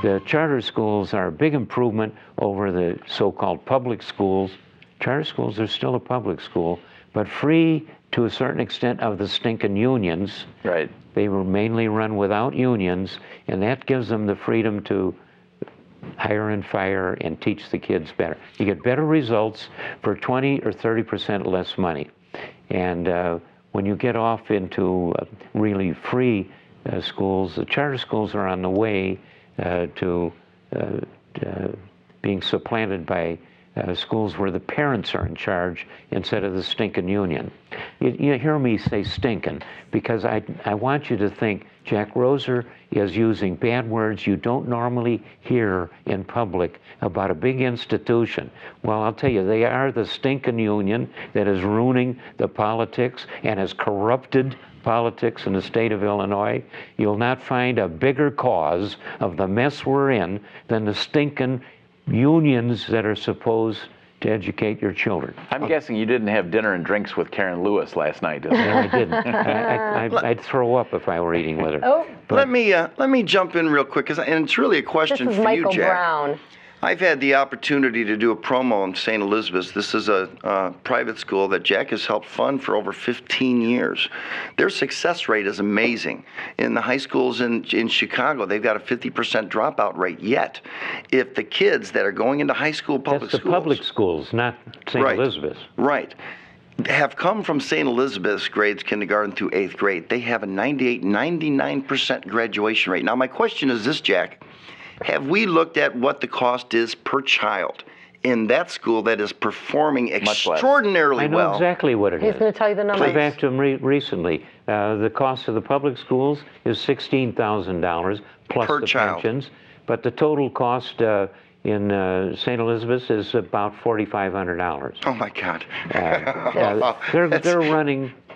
The charter schools are a big improvement over the so-called public schools. Charter schools are still a public school, but free to a certain extent of the stinking unions. Right. They were mainly run without unions, and that gives them the freedom to hire and fire and teach the kids better. You get better results for 20 or 30% less money. And when you get off into really free schools, the charter schools are on the way to being supplanted by schools where the parents are in charge instead of the stinking union. You hear me say stinking because I want you to think Jack Roeser is using bad words you don't normally hear in public about a big institution. Well, I'll tell you, they are the stinking union that is ruining the politics and has corrupted politics in the state of Illinois. You'll not find a bigger cause of the mess we're in than the stinking unions that are supposed to educate your children. I'm guessing you didn't have dinner and drinks with Karen Lewis last night, did you? No, I didn't. I'd throw up if I were eating with her. Oh. But let me jump in real quick, and it's really a question This is for Michael you, Jack. Brown. I've had the opportunity to do a promo in St. Elizabeth's. This is a private school that Jack has helped fund for over 15 years. Their success rate is amazing. In the high schools in Chicago, they've got a 50% dropout rate. Yet, if the kids that are going into high school public that's the schools, public schools, not St. Right. Elizabeth's. Right, have come from St. Elizabeth's grades kindergarten through 8th grade, they have a 98, 99% graduation rate. Now, my question is this, Jack. Have we looked at what the cost is per child in that school that is performing extraordinarily well? I know exactly what it is. He's going to tell you the numbers. I've asked him recently. The cost of the public schools is $16,000 plus Per the child. pensions, but the total cost in St. Elizabeth's is about $4,500. Oh my God!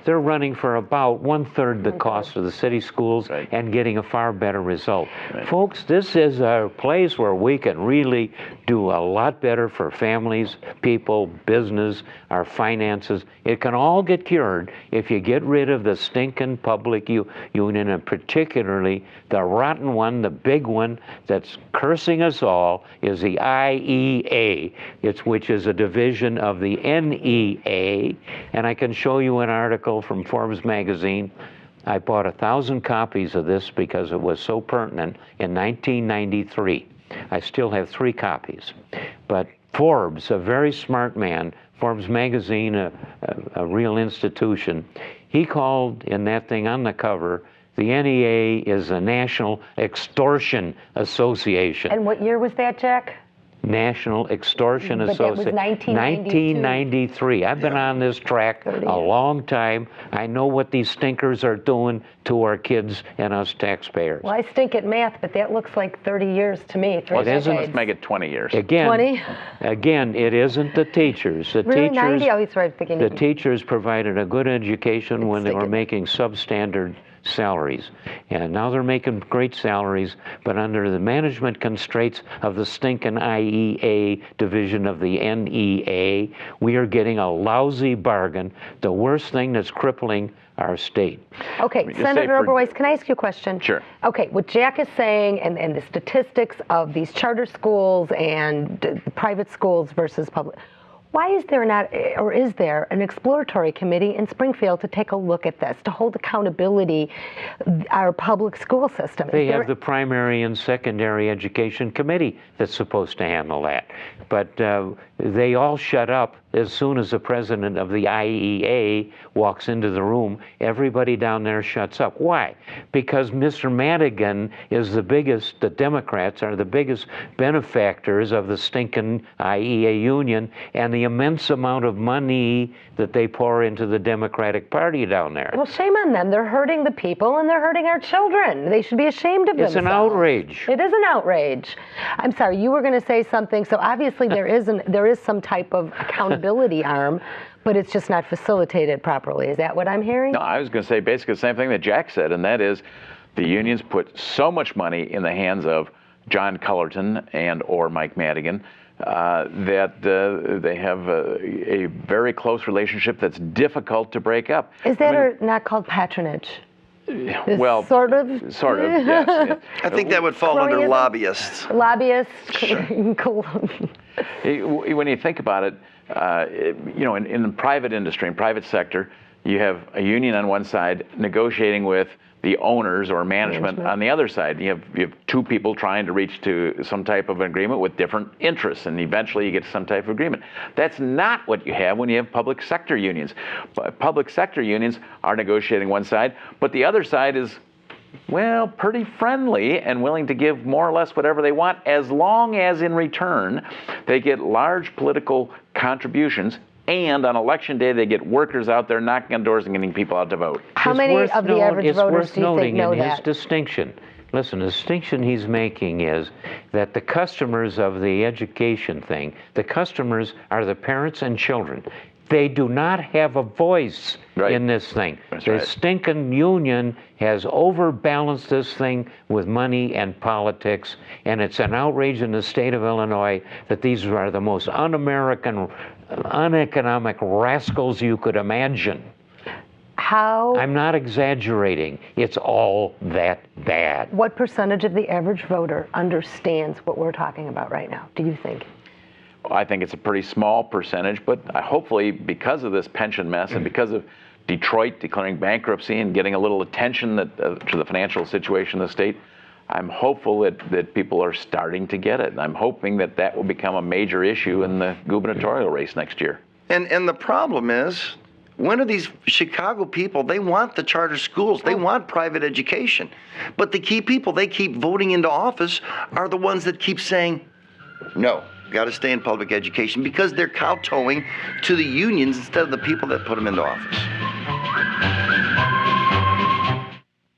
They're running for about 1/3 the cost of the city schools and getting a far better result. Folks, this is a place where we can really do a lot better for families, people, business, our finances. It can all get cured if you get rid of the stinking public union, and particularly the rotten one, the big one that's cursing us all, is the IEA, which is a division of the NEA, and I can show you an article from Forbes magazine. I bought 1,000 copies of this because it was so pertinent in 1993. I still have 3 copies. But Forbes, a very smart man, Forbes magazine, a real institution, he called in that thing on the cover, the NEA is the National Extortion Association. And what year was that, Jack? National Extortion But that was Association. 1992. 1993. I've been on this track a long time. I know what these stinkers are doing to our kids and us taxpayers. Well, I stink at math, but that looks like 30 years to me. Well, let's make it 20 years. Again, 20? Again, it isn't the teachers. The Really, teachers, 90? Oh, he's right, thinking the teachers provided a good education when they were stinking. making substandard salaries. And now they're making great salaries, but under the management constraints of the stinking IEA division of the NEA, we are getting a lousy bargain, the worst thing that's crippling our state. Okay, Senator Oberweis, can I ask you a question? Sure. Okay, what Jack is saying and the statistics of these charter schools and the private schools versus public, why is there not, or is there, an exploratory committee in Springfield to take a look at this, to hold accountability our public school system? They have the primary and secondary education committee that's supposed to handle that. But they all shut up as soon as the president of the IEA walks into the room. Everybody down there shuts up. Why? Because Mr. Madigan is the Democrats are the biggest benefactors of the stinking IEA union and the immense amount of money that they pour into the Democratic Party down there. Well, shame on them. They're hurting the people and they're hurting our children. They should be ashamed of themselves. It's an outrage. It is an outrage. I'm sorry, you were going to say something. So obviously there is some type of accountability arm, but it's just not facilitated properly. Is that what I'm hearing? No, I was going to say basically the same thing that Jack said, and that is the unions put so much money in the hands of John Cullerton and or Mike Madigan that they have a very close relationship that's difficult to break up. Is that not called patronage? Well, sort of, yes. Yeah. I think that would fall under Cronyism? lobbyists. lobbyists. When you think about it, in the private industry, in private sector, you have a union on one side negotiating with the owners or management on the other side. You have two people trying to reach to some type of agreement with different interests, and eventually you get some type of agreement. That's not what you have when you have public sector unions. Public sector unions are negotiating one side, but the other side is, well, pretty friendly and willing to give more or less whatever they want, as long as in return they get large political contributions, and on election day they get workers out there knocking on doors and getting people out to vote. How many of the average voters do you think know in that? his distinction. Listen, the distinction he's making is that the customers of the education thing, the customers are the parents and children. They do not have a voice in this thing. The stinking union has overbalanced this thing with money and politics, and it's an outrage in the state of Illinois that these are the most un-American, uneconomic rascals you could imagine. How? I'm not exaggerating. It's all that bad. What percentage of the average voter understands what we're talking about right now, do you think? I think it's a pretty small percentage, but hopefully because of this pension mess and because of Detroit declaring bankruptcy and getting a little attention to the financial situation of the state, I'm hopeful that people are starting to get it. And I'm hoping that will become a major issue in the gubernatorial race next year. And the problem is, when are these Chicago people, they want the charter schools, they want private education. But the key people they keep voting into office are the ones that keep saying, no, got to stay in public education, because they're kowtowing to the unions instead of the people that put them into office.